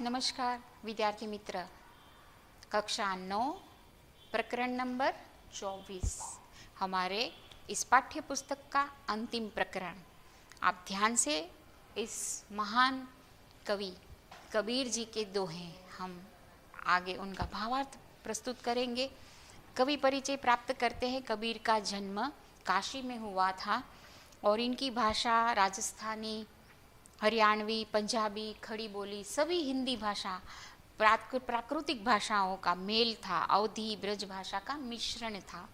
नमस्कार विद्यार्थी मित्र, कक्षा 9 प्रकरण नंबर 24 हमारे इस पाठ्य पुस्तक का अंतिम प्रकरण। आप ध्यान से इस महान कवि कबीर जी के दोहे हम आगे उनका भावार्थ प्रस्तुत करेंगे। कवि परिचय प्राप्त करते हैं। कबीर का जन्म काशी में हुआ था और इनकी भाषा राजस्थानी, हरियाणवी, पंजाबी, खड़ी बोली सभी हिंदी भाषा प्राकृतिक भाषाओं का मेल था। अवधी ब्रज भाषा का मिश्रण था।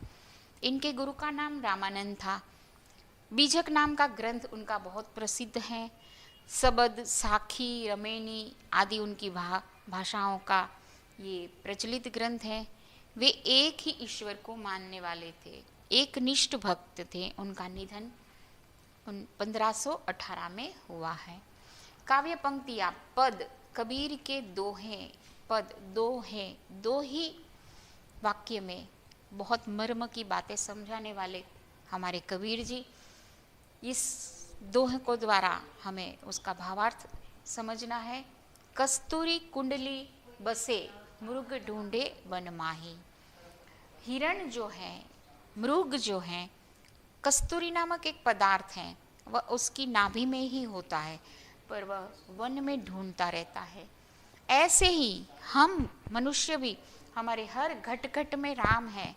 इनके गुरु का नाम रामानंद था। बीजक नाम का ग्रंथ उनका बहुत प्रसिद्ध है। सबद, साखी, रमेनी आदि उनकी भाषाओं का ये प्रचलित ग्रंथ है। वे एक ही ईश्वर को मानने वाले थे, एक निष्ठ भक्त थे। उनका निधन 1518 में हुआ है। काव्य पंक्तियाँ पद कबीर के दोहे, पद दो हैं, दो ही वाक्य में बहुत मर्म की बातें समझाने वाले हमारे कबीर जी। इस दोहे को द्वारा हमें उसका भावार्थ समझना है। कस्तूरी कुंडली बसे मृग ढूंढे वन माही। हिरण जो है, मृग जो है, कस्तूरी नामक एक पदार्थ है, वह उसकी नाभि में ही होता है, पर वह वन में ढूंढता रहता है। ऐसे ही हम मनुष्य भी, हमारे हर घट घट में राम है।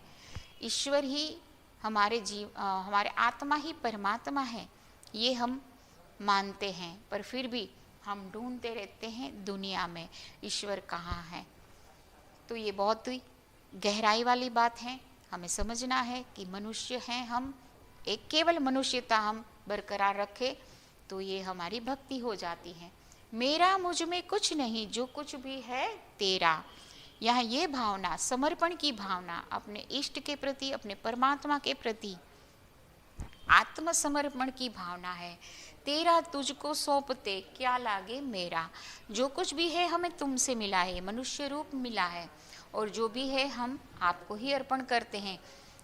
ईश्वर ही हमारे आत्मा ही परमात्मा है, ये हम मानते हैं, पर फिर भी हम ढूंढते रहते हैं दुनिया में ईश्वर कहाँ है। तो ये बहुत ही गहराई वाली बात है। हमें समझना है कि मनुष्य हैं हम, एक केवल मनुष्यता हम बरकरार रखें तो ये हमारी भक्ति हो जाती है। मेरा मुझ में कुछ नहीं, जो कुछ भी है तेरा। यहाँ ये भावना, समर्पण की भावना, अपने इष्ट के प्रति, अपने परमात्मा के प्रति आत्मसमर्पण की भावना है। तेरा तुझको सौंपते क्या लागे मेरा। जो कुछ भी है हमें तुमसे मिला है, मनुष्य रूप मिला है, और जो भी है हम आपको ही अर्पण करते हैं।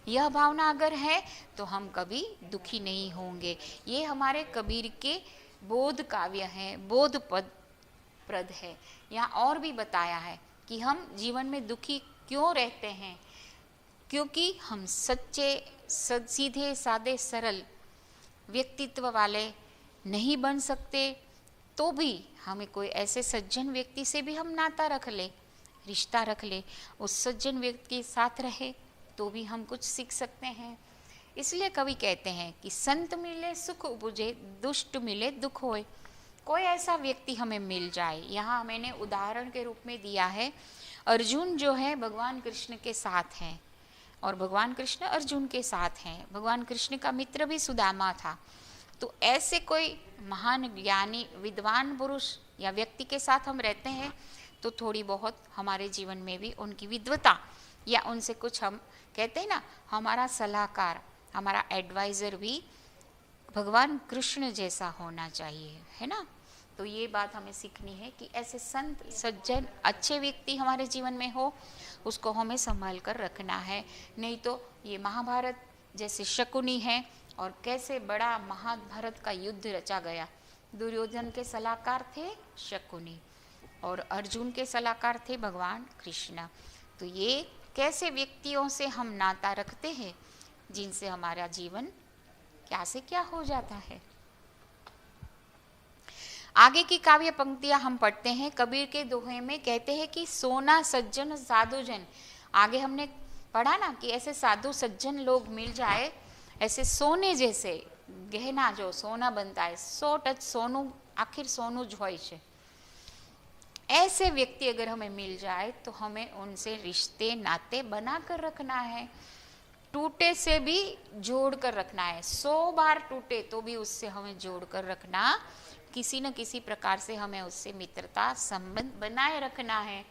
यह भावना अगर है तो हम कभी दुखी नहीं होंगे। ये हमारे कबीर के बोध काव्य हैं, बोध प्रद है। यहाँ और भी बताया है कि हम जीवन में दुखी क्यों रहते हैं, क्योंकि हम सच्चे सीधे सादे सरल व्यक्तित्व वाले नहीं बन सकते। तो भी हमें कोई ऐसे सज्जन व्यक्ति से भी हम नाता रख ले, रिश्ता रख ले, उस सज्जन व्यक्ति के साथ रहे तो भी हम कुछ सीख सकते हैं। इसलिए कवि कहते हैं कि संत मिले सुख उपजे, दुष्ट मिले दुख होए। कोई ऐसा व्यक्ति हमें मिल जाए। यहाँ मैंने उदाहरण के रूप में दिया है, अर्जुन जो है भगवान कृष्ण के साथ हैं और भगवान कृष्ण अर्जुन के साथ हैं। भगवान कृष्ण का मित्र भी सुदामा था। तो ऐसे कोई महान ज्ञानी विद्वान पुरुष या व्यक्ति के साथ हम रहते हैं तो थोड़ी बहुत हमारे जीवन में भी उनकी विद्वता या उनसे कुछ, हम कहते हैं ना, हमारा सलाहकार, हमारा एडवाइज़र भी भगवान कृष्ण जैसा होना चाहिए, है ना। तो ये बात हमें सीखनी है कि ऐसे संत सज्जन अच्छे व्यक्ति हमारे जीवन में हो, उसको हमें संभाल कर रखना है। नहीं तो ये महाभारत जैसे शकुनी है, और कैसे बड़ा महाभारत का युद्ध रचा गया। दुर्योधन के सलाहकार थे शकुनी और अर्जुन के सलाहकार थे भगवान कृष्ण। तो ये कैसे व्यक्तियों से हम नाता रखते हैं जिनसे हमारा जीवन क्या से क्या हो जाता है। आगे की काव्य पंक्तियां हम पढ़ते हैं। कबीर के दोहे में कहते हैं कि सोना सज्जन साधुजन। आगे हमने पढ़ा ना कि ऐसे साधु सज्जन लोग मिल जाए, ऐसे सोने जैसे गहना जो सोना बनता है, 100 टच सोनू, आखिर सोनू ज होय छे। ऐसे व्यक्ति अगर हमें मिल जाए तो हमें उनसे रिश्ते नाते बना कर रखना है। टूटे से भी जोड़ कर रखना है। 100 बार टूटे तो भी उससे हमें जोड़ कर रखना, किसी न किसी प्रकार से हमें उससे मित्रता संबंध बनाए रखना है।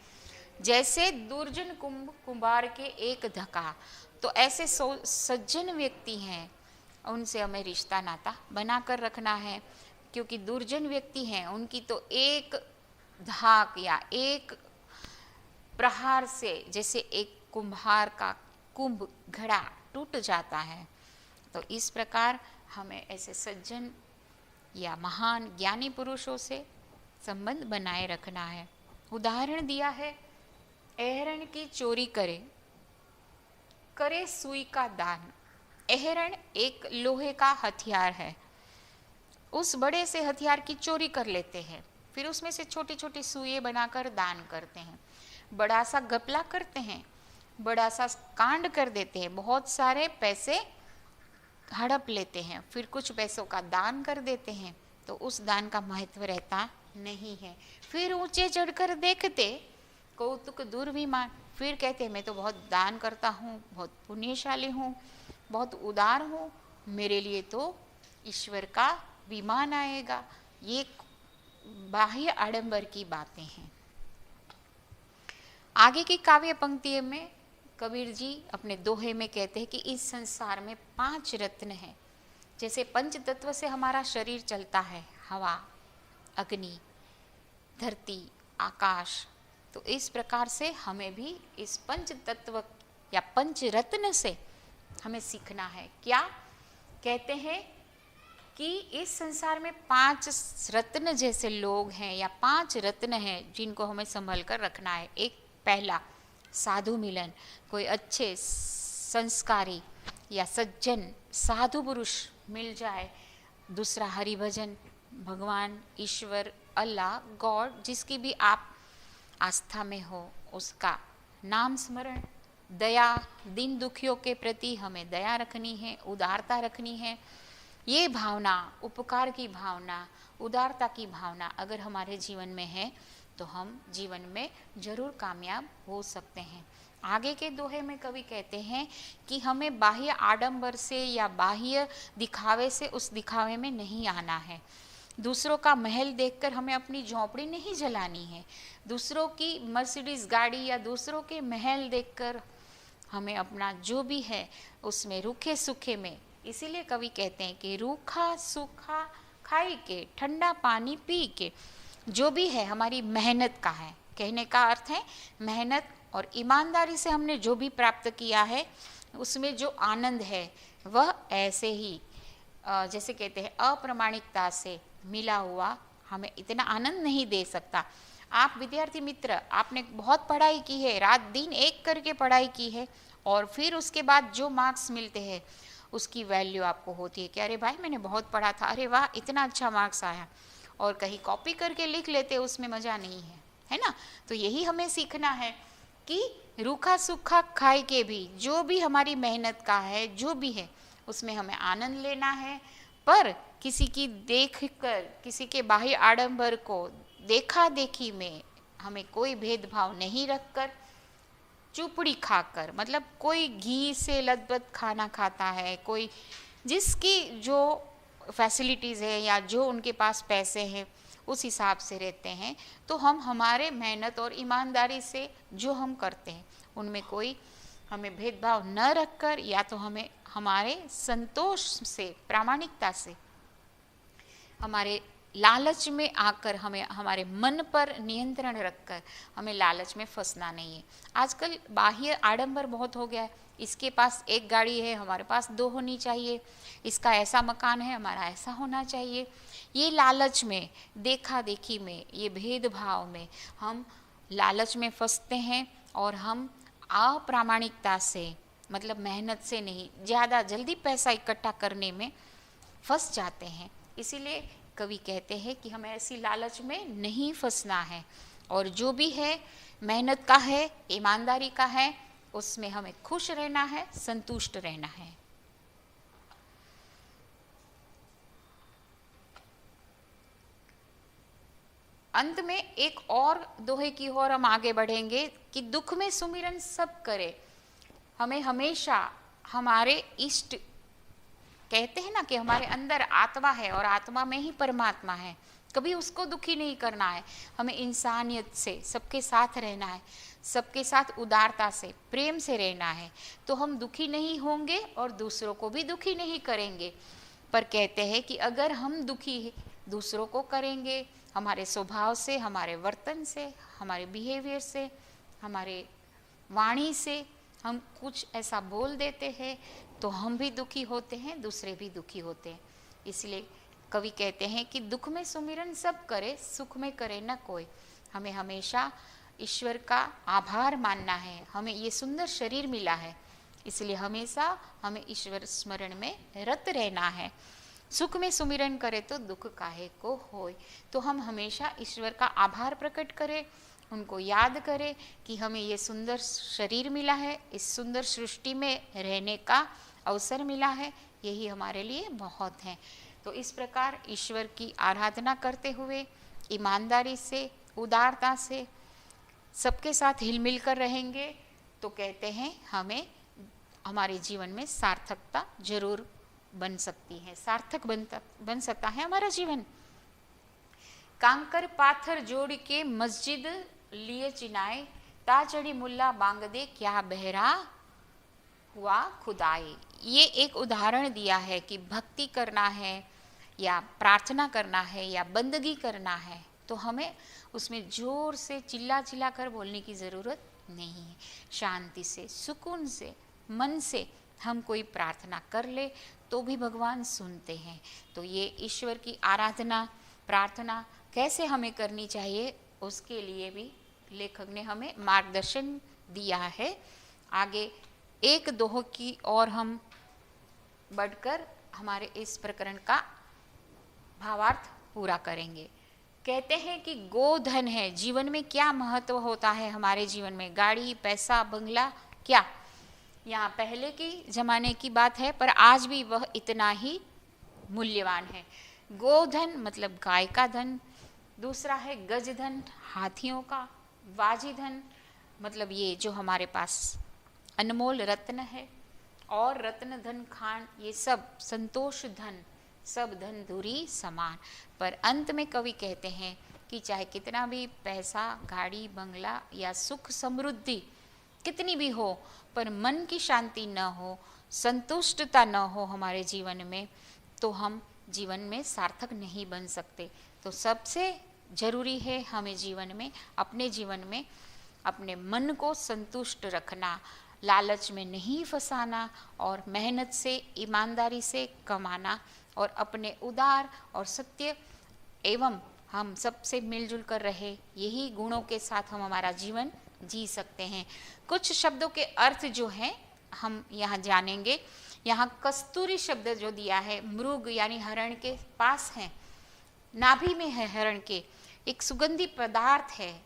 जैसे दुर्जन कुंभार के एक धका, तो ऐसे सज्जन व्यक्ति हैं, उनसे हमें रिश्ता नाता बना कर रखना है। क्योंकि दुर्जन व्यक्ति हैं, उनकी तो एक धाक या एक प्रहार से जैसे एक कुम्हार का कुंभ घड़ा टूट जाता है। तो इस प्रकार हमें ऐसे सज्जन या महान ज्ञानी पुरुषों से संबंध बनाए रखना है। उदाहरण दिया है, अहरण की चोरी करे, करे सुई का दान। अहरण एक लोहे का हथियार है, उस बड़े से हथियार की चोरी कर लेते हैं, फिर उसमें से छोटी छोटी सुइयां बनाकर दान करते हैं। बड़ा सा घपला करते हैं, बड़ा सा कांड कर देते हैं, बहुत सारे पैसे हड़प लेते हैं, फिर कुछ पैसों का दान कर देते हैं, तो उस दान का महत्व रहता नहीं है। फिर ऊंचे चढ़कर देखते, कौतुक दुर्विमान, फिर कहते मैं तो बहुत दान करता हूँ, बहुत पुण्यशाली हूँ, बहुत उदार हूँ, मेरे लिए तो ईश्वर का विमान आएगा। ये बाह्य आडंबर की बातें हैं। आगे की काव्य पंक्ति में कबीर जी अपने दोहे में कहते हैं कि इस संसार में 5 रत्न हैं। जैसे पंच तत्व से हमारा शरीर चलता है, हवा, अग्नि, धरती, आकाश, तो इस प्रकार से हमें भी इस पंच तत्व या पंच रत्न से हमें सीखना है। क्या कहते हैं कि इस संसार में 5 रत्न जैसे लोग हैं या 5 रत्न हैं जिनको हमें संभल कर रखना है। एक पहला साधु मिलन, कोई अच्छे संस्कारी या सज्जन साधु पुरुष मिल जाए। दूसरा हरिभजन, भगवान, ईश्वर, अल्लाह, गॉड, जिसकी भी आप आस्था में हो उसका नाम स्मरण। दया, दीन दुखियों के प्रति हमें दया रखनी है, उदारता रखनी है। ये भावना, उपकार की भावना, उदारता की भावना अगर हमारे जीवन में है तो हम जीवन में जरूर कामयाब हो सकते हैं। आगे के दोहे में कवि कहते हैं कि हमें बाह्य आडंबर से या बाह्य दिखावे से उस दिखावे में नहीं आना है। दूसरों का महल देखकर हमें अपनी झोंपड़ी नहीं जलानी है। दूसरों की मर्सिडीज गाड़ी या दूसरों के महल देखकर हमें अपना जो भी है उसमें रूखे सूखे में, इसीलिए कवि कहते हैं कि रूखा सूखा खाई के, ठंडा पानी पी के, जो भी है हमारी मेहनत का है। कहने का अर्थ है मेहनत और ईमानदारी से हमने जो भी प्राप्त किया है उसमें जो आनंद है वह ऐसे ही जैसे कहते हैं अप्रामाणिकता से मिला हुआ हमें इतना आनंद नहीं दे सकता। आप विद्यार्थी मित्र, आपने बहुत पढ़ाई की है, रात दिन एक करके पढ़ाई की है, और फिर उसके बाद जो मार्क्स मिलते हैं उसकी वैल्यू आपको होती है कि अरे भाई मैंने बहुत पढ़ा था, अरे वाह इतना अच्छा मार्क्स आया। और कहीं कॉपी करके लिख लेते उसमें मज़ा नहीं है ना। तो यही हमें सीखना है कि रूखा सूखा खाए के भी जो भी हमारी मेहनत का है जो भी है उसमें हमें आनंद लेना है, पर किसी की देखकर, किसी के बाह्य आडंबर को देखा देखी में हमें कोई भेदभाव नहीं रखकर, चुपड़ी खाकर, मतलब कोई घी से लथबथ खाना खाता है, कोई जिसकी जो फैसिलिटीज़ है या जो उनके पास पैसे हैं उस हिसाब से रहते हैं, तो हम हमारे मेहनत और ईमानदारी से जो हम करते हैं उनमें कोई हमें भेदभाव न रखकर, या तो हमें हमारे संतोष से, प्रामाणिकता से, हमारे लालच में आकर हमें हमारे मन पर नियंत्रण रखकर हमें लालच में फंसना नहीं है। आजकल बाह्य आडंबर बहुत हो गया है, इसके पास एक गाड़ी है हमारे पास 2 होनी चाहिए, इसका ऐसा मकान है हमारा ऐसा होना चाहिए। ये लालच में, देखा देखी में, ये भेदभाव में हम लालच में फंसते हैं और हम अप्रामाणिकता से, मतलब मेहनत से नहीं, ज़्यादा जल्दी पैसा इकट्ठा करने में फंस जाते हैं। इसीलिए कवि कहते हैं कि हमें ऐसी लालच में नहीं फंसना है, और जो भी है मेहनत का है, ईमानदारी का है, उसमें हमें खुश रहना है, संतुष्ट रहना है। अंत में एक और दोहे की ओर हम आगे बढ़ेंगे कि दुख में सुमिरन सब करे। हमें हमेशा हमारे इष्ट, कहते हैं ना कि हमारे अंदर आत्मा है और आत्मा में ही परमात्मा है, कभी उसको दुखी नहीं करना है। हमें इंसानियत से सबके साथ रहना है, सबके साथ उदारता से, प्रेम से रहना है, तो हम दुखी नहीं होंगे और दूसरों को भी दुखी नहीं करेंगे। पर कहते हैं कि अगर हम दुखी दूसरों को करेंगे, हमारे स्वभाव से, हमारे वर्तन से, हमारे बिहेवियर से, हमारे वाणी से हम कुछ ऐसा बोल देते हैं तो हम भी दुखी होते हैं, दूसरे भी दुखी होते हैं। इसलिए कवि कहते हैं कि दुख में सुमिरन सब करे, सुख में करे न कोई। हमें हमेशा ईश्वर का आभार मानना है। हमें ये सुंदर शरीर मिला है, इसलिए हमेशा हमें ईश्वर स्मरण में रत रहना है। सुख में सुमिरन करे तो दुख काहे को होय। तो हम हमेशा ईश्वर का आभार प्रकट करें, उनको याद करें कि हमें ये सुंदर शरीर मिला है, इस सुंदर सृष्टि में रहने का अवसर मिला है, यही हमारे लिए बहुत है। तो इस प्रकार ईश्वर की आराधना करते हुए ईमानदारी से, उदारता से सबके साथ हिलमिल कर रहेंगे तो कहते हैं हमें हमारे जीवन में सार्थकता जरूर बन सकती है, सार्थक बन सकता है हमारा जीवन। कांकर पाथर जोड़ के मस्जिद लिए चिनाए, ता चढ़ी मुल्ला बांग दे क्या बहरा हुआ खुदाए। ये एक उदाहरण दिया है कि भक्ति करना है या प्रार्थना करना है या बंदगी करना है तो हमें उसमें जोर से चिल्ला चिल्ला कर बोलने की ज़रूरत नहीं है। शांति से, सुकून से, मन से हम कोई प्रार्थना कर ले तो भी भगवान सुनते हैं। तो ये ईश्वर की आराधना, प्रार्थना कैसे हमें करनी चाहिए उसके लिए भी लेखक ने हमें मार्गदर्शन दिया है। आगे एक दोह की और हम बढ़कर हमारे इस प्रकरण का भावार्थ पूरा करेंगे। कहते हैं कि गोधन है, जीवन में क्या महत्व होता है हमारे जीवन में, गाड़ी, पैसा, बंगला, क्या यहाँ पहले की जमाने की बात है पर आज भी वह इतना ही मूल्यवान है। गोधन मतलब गाय का धन, दूसरा है गजधन हाथियों का, वाजी धन मतलब ये जो हमारे पास अनमोल रत्न है, और रत्न धन खान ये सब संतोष धन, सब धन धुरी समान। पर अंत में कवि कहते हैं कि चाहे कितना भी पैसा, गाड़ी, बंगला या सुख समृद्धि कितनी भी हो पर मन की शांति न हो, संतुष्टता न हो हमारे जीवन में तो हम जीवन में सार्थक नहीं बन सकते। तो सबसे जरूरी है हमें जीवन में, अपने जीवन में अपने मन को संतुष्ट रखना, लालच में नहीं फंसाना और मेहनत से, ईमानदारी से कमाना और अपने उदार और सत्य एवं हम सबसे मिलजुल कर रहे, यही गुणों के साथ हम हमारा जीवन जी सकते हैं। कुछ शब्दों के अर्थ जो हैं हम यहाँ जानेंगे। यहाँ कस्तूरी शब्द जो दिया है, मृग यानी हरण के पास है, नाभि में है हरण के, एक सुगंधी पदार्थ है,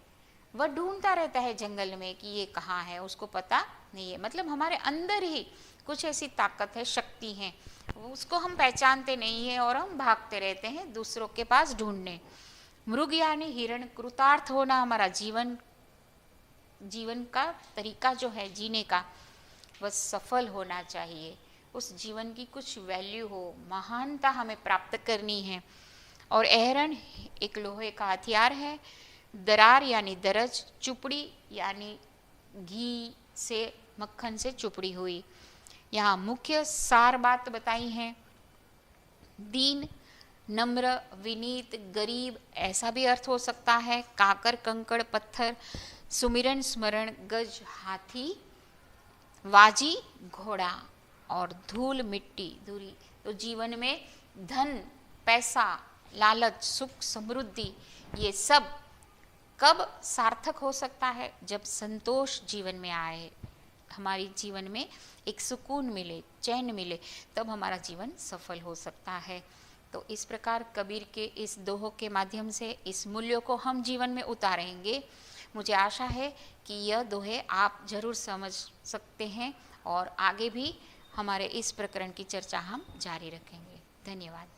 वह ढूंढता रहता है जंगल में कि ये कहाँ है, उसको पता नहीं है। मतलब हमारे अंदर ही कुछ ऐसी ताकत है, शक्ति है, उसको हम पहचानते नहीं है और हम भागते रहते हैं दूसरों के पास ढूंढने। मृग यानी हिरण, कृतार्थ होना, हमारा जीवन का तरीका जो है जीने का वह सफल होना चाहिए, उस जीवन की कुछ वैल्यू हो, महानता हमें प्राप्त करनी है। और एहरन एक लोहे का हथियार है, दरार यानी दरज, चुपड़ी यानी घी से, मक्खन से चुपड़ी हुई। यहाँ मुख्य सार बात बताई है, दीन, नम्र, विनीत, गरीब ऐसा भी अर्थ हो सकता है। काकर, कंकड़, पत्थर, सुमिरन, स्मरण, गज, हाथी, वाजी, घोड़ा और धूल, मिट्टी, धूरी। तो जीवन में धन, पैसा, लालच, सुख, समृद्धि ये सब कब सार्थक हो सकता है? जब संतोष जीवन में आए, हमारे जीवन में एक सुकून मिले, चैन मिले, तब हमारा जीवन सफल हो सकता है। तो इस प्रकार कबीर के इस दोहों के माध्यम से इस मूल्यों को हम जीवन में उतारेंगे। मुझे आशा है कि यह दोहे आप जरूर समझ सकते हैं और आगे भी हमारे इस प्रकरण की चर्चा हम जारी रखेंगे। धन्यवाद।